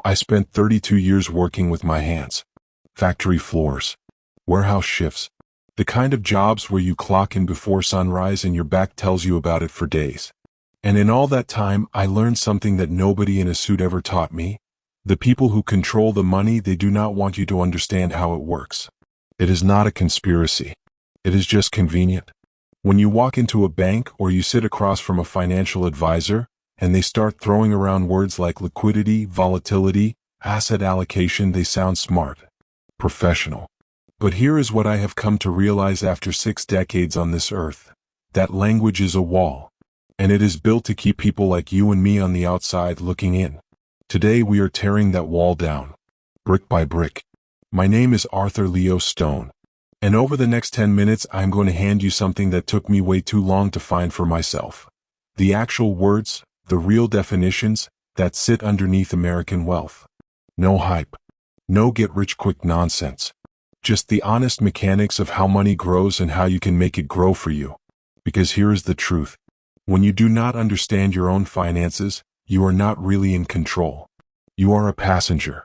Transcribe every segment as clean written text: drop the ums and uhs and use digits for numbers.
I spent 32 years working with my hands. Factory floors, warehouse shifts, the kind of jobs where you clock in before sunrise and your back tells you about it for days. And in all that time, I learned something that nobody in a suit ever taught me. The people who control the money, they do not want you to understand how it works. It is not a conspiracy. It is just convenient. When you walk into a bank or you sit across from a financial advisor, and they start throwing around words like liquidity, volatility, asset allocation, they sound smart, professional. But here is what I have come to realize after 6 decades on this earth. That language is a wall, and it is built to keep people like you and me on the outside looking in. Today we are tearing that wall down, brick by brick. My name is Arthur Leo Stone, and over the next 10 minutes I'm going to hand you something that took me way too long to find for myself. The actual words, the real definitions, that sit underneath American wealth. No hype. No get-rich-quick nonsense. Just the honest mechanics of how money grows and how you can make it grow for you. Because here is the truth. When you do not understand your own finances, you are not really in control. You are a passenger.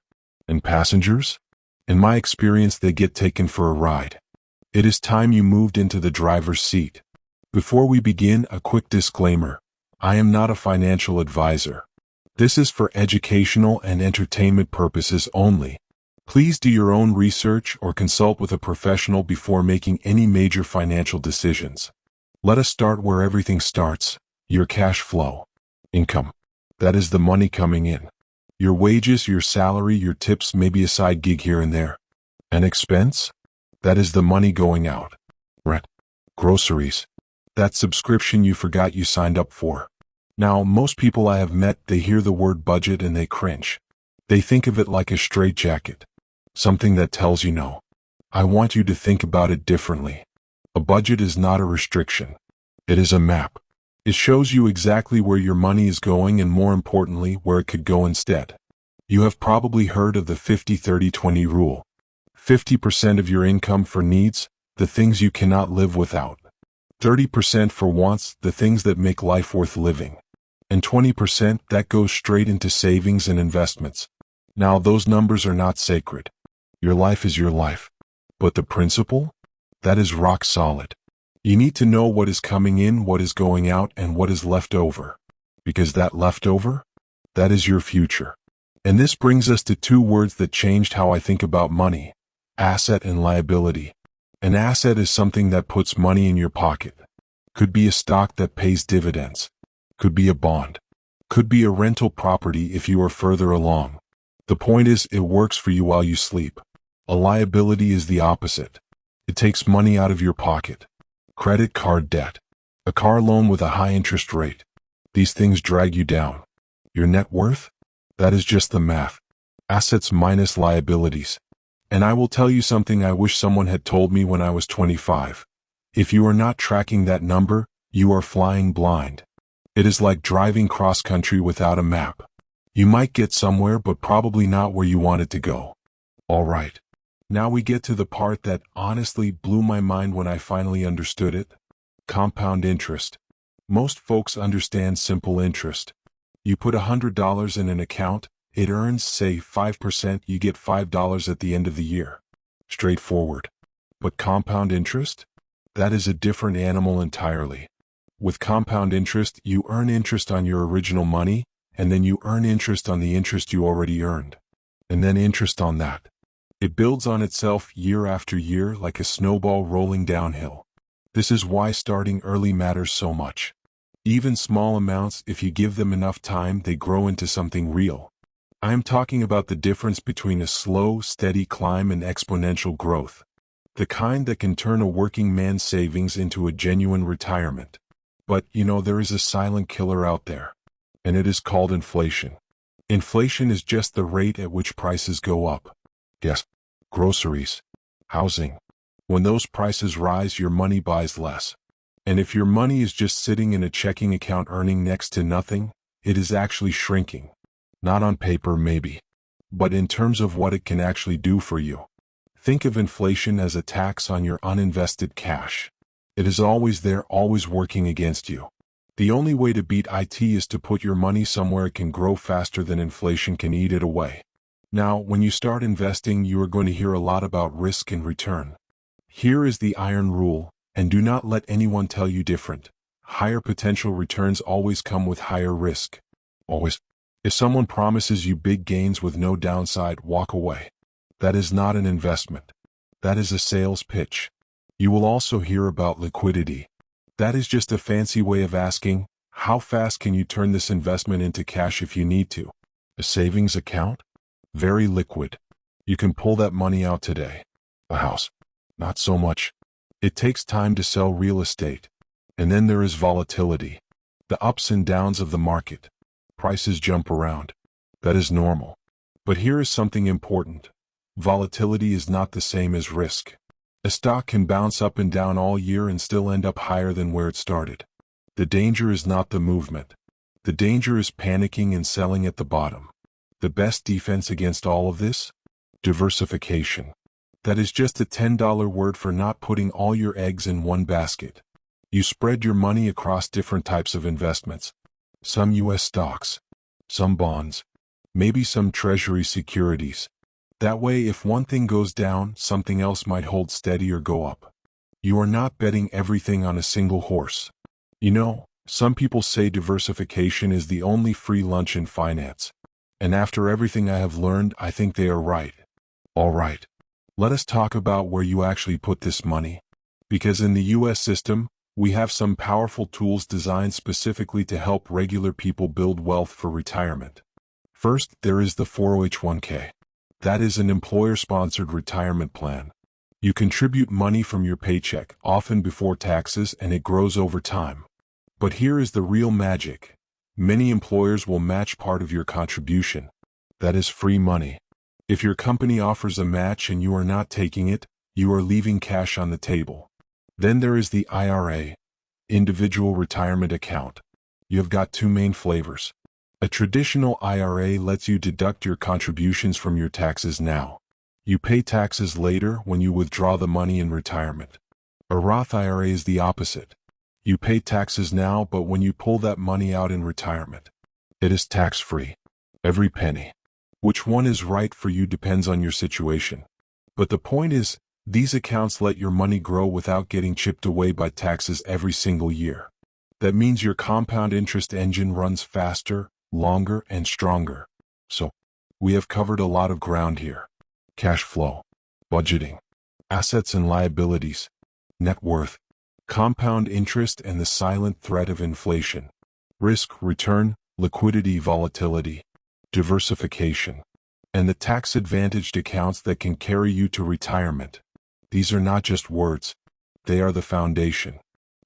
And passengers? In my experience, they get taken for a ride. It is time you moved into the driver's seat. Before we begin, a quick disclaimer. I am not a financial advisor. This is for educational and entertainment purposes only. Please do your own research or consult with a professional before making any major financial decisions. Let us start where everything starts, your cash flow. Income. That is the money coming in. Your wages, your salary, your tips, maybe a side gig here and there. An expense? That is the money going out. Rent. Groceries. That subscription you forgot you signed up for. Now, most people I have met, they hear the word budget and they cringe. They think of it like a straitjacket. Something that tells you no. I want you to think about it differently. A budget is not a restriction. It is a map. It shows you exactly where your money is going and, more importantly, where it could go instead. You have probably heard of the 50-30-20 rule. 50% of your income for needs, the things you cannot live without. 30% for wants, the things that make life worth living. And 20% that goes straight into savings and investments. Now, those numbers are not sacred. Your life is your life. But the principle? That is rock solid. You need to know what is coming in, what is going out, and what is left over. Because that leftover? That is your future. And this brings us to 2 words that changed how I think about money. Asset and liability. An asset is something that puts money in your pocket. Could be a stock that pays dividends. Could be a bond. Could be a rental property if you are further along. The point is, it works for you while you sleep. A liability is the opposite. It takes money out of your pocket. Credit card debt. A car loan with a high interest rate. These things drag you down. Your net worth? That is just the math. Assets minus liabilities. And I will tell you something I wish someone had told me when I was 25. If you are not tracking that number, you are flying blind. It is like driving cross-country without a map. You might get somewhere, but probably not where you wanted to go. All right. Now we get to the part that honestly blew my mind when I finally understood it. Compound interest. Most folks understand simple interest. You put $100 in an account, it earns, say, 5%, you get $5 at the end of the year. Straightforward. But compound interest? That is a different animal entirely. With compound interest, you earn interest on your original money, and then you earn interest on the interest you already earned. And then interest on that. It builds on itself year after year like a snowball rolling downhill. This is why starting early matters so much. Even small amounts, if you give them enough time, they grow into something real. I am talking about the difference between a slow, steady climb and exponential growth. The kind that can turn a working man's savings into a genuine retirement. But, there is a silent killer out there. And it is called inflation. Inflation is just the rate at which prices go up. Yes, groceries, housing. When those prices rise, your money buys less. And if your money is just sitting in a checking account earning next to nothing, it is actually shrinking. Not on paper, maybe, but in terms of what it can actually do for you. Think of inflation as a tax on your uninvested cash. It is always there, always working against you. The only way to beat it is to put your money somewhere it can grow faster than inflation can eat it away. Now, when you start investing, you are going to hear a lot about risk and return. Here is the iron rule, and do not let anyone tell you different. Higher potential returns always come with higher risk. Always. If someone promises you big gains with no downside, walk away. That is not an investment. That is a sales pitch. You will also hear about liquidity. That is just a fancy way of asking, how fast can you turn this investment into cash if you need to? A savings account? Very liquid. You can pull that money out today. A house? Not so much. It takes time to sell real estate. And then there is volatility. The ups and downs of the market. Prices jump around. That is normal. But here is something important. Volatility is not the same as risk. A stock can bounce up and down all year and still end up higher than where it started. The danger is not the movement. The danger is panicking and selling at the bottom. The best defense against all of this? Diversification. That is just a $10 word for not putting all your eggs in one basket. You spread your money across different types of investments. Some U.S. stocks, some bonds, maybe some treasury securities. That way, if one thing goes down, something else might hold steady or go up. You are not betting everything on a single horse. You know, some people say diversification is the only free lunch in finance. And after everything I have learned, I think they are right. All right. Let us talk about where you actually put this money. Because in the U.S. system, we have some powerful tools designed specifically to help regular people build wealth for retirement. First, there is the 401k. That is an employer-sponsored retirement plan. You contribute money from your paycheck, often before taxes, and it grows over time. But here is the real magic. Many employers will match part of your contribution. That is free money. If your company offers a match and you are not taking it, you are leaving cash on the table. Then there is the IRA, Individual Retirement Account. You have got two main flavors. A traditional IRA lets you deduct your contributions from your taxes now. You pay taxes later when you withdraw the money in retirement. A Roth IRA is the opposite. You pay taxes now, but when you pull that money out in retirement, it is tax-free. Every penny. Which one is right for you depends on your situation. But the point is, these accounts let your money grow without getting chipped away by taxes every single year. That means your compound interest engine runs faster, longer, and stronger. So, we have covered a lot of ground here. Cash flow, budgeting, assets and liabilities, net worth, compound interest and the silent threat of inflation, risk, return, liquidity, volatility, diversification, and the tax-advantaged accounts that can carry you to retirement. These are not just words. They are the foundation,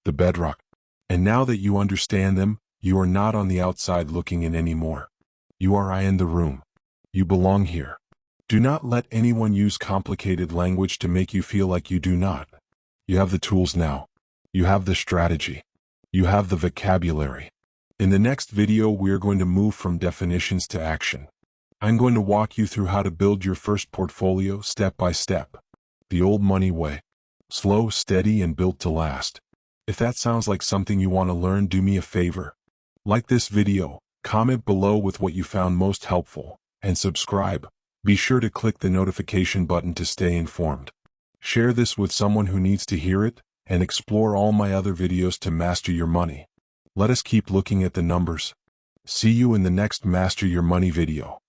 the bedrock. And now that you understand them, you are not on the outside looking in anymore. You are in the room. You belong here. Do not let anyone use complicated language to make you feel like you do not. You have the tools now. You have the strategy. You have the vocabulary. In the next video, we are going to move from definitions to action. I'm going to walk you through how to build your first portfolio step by step. The old money way. Slow, steady, and built to last. If that sounds like something you want to learn, do me a favor. Like this video, comment below with what you found most helpful, and subscribe. Be sure to click the notification button to stay informed. Share this with someone who needs to hear it, and explore all my other videos to master your money. Let us keep looking at the numbers. See you in the next Master Your Money video.